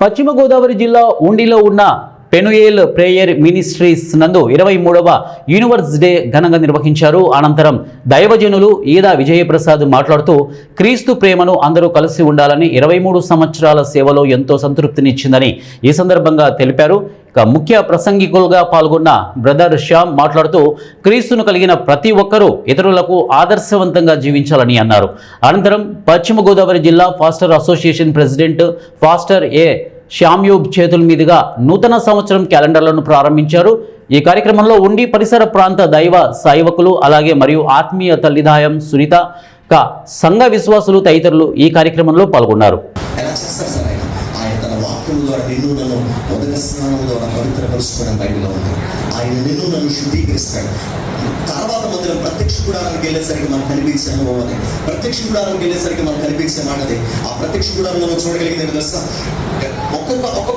పశ్చిమ గోదావరి జిల్లా ఉండిలో ఉన్న పెనుయేల్ ప్రేయర్ మినిస్ట్రీస్ నందు 23వ యూనివర్స్ డే ఘనంగా నిర్వహించారు. అనంతరం దైవజనులు ఈదా విజయప్రసాద్ మాట్లాడుతూ క్రీస్తు ప్రేమను అందరూ కలిసి ఉండాలని 23 సంవత్సరాల సేవలో ఎంతో సంతృప్తినిచ్చిందని ఈ సందర్భంగా తెలిపారు. ఇక ముఖ్య ప్రసంగికులుగా పాల్గొన్న బ్రదర్ శ్యామ్ మాట్లాడుతూ క్రీస్తును కలిగిన ప్రతి ఒక్కరూ ఇతరులకు ఆదర్శవంతంగా జీవించాలని అన్నారు. అనంతరం పశ్చిమ గోదావరి జిల్లా ఫాస్టర్ అసోసియేషన్ ప్రెసిడెంట్ ఫాస్టర్ ఏ శ్యామ్యూబ్ చేతుల మీదుగా నూతన సంవత్సరం క్యాలెండర్లను ప్రారంభించారు. ఈ కార్యక్రమంలో ఉండి పరిసర ప్రాంత దైవ సేవకులు అలాగే మరియు ఆత్మీయ తల్లిదాయం సునీత సంఘ విశ్వాసులు తదితరులు ఈ కార్యక్రమంలో పాల్గొన్నారు. మొదటి స్నానం ద్వారా పవిత్రపరుచుకోవడం బైబిల్లో ఉంది. ఆయన నిన్ను నన్ను శుద్ధీకరిస్తాడు. తర్వాత మందిరం ప్రత్యక్ష గుడారానికి వెళ్ళేసరికి మనకు కనిపించే అనుభవం అది. ప్రత్యక్ష గుడారానికి వెళ్ళేసరికి మనకు కనిపించే మాట అది. ఆ ప్రత్యక్ష గుడారం మనం చూడగలిగిన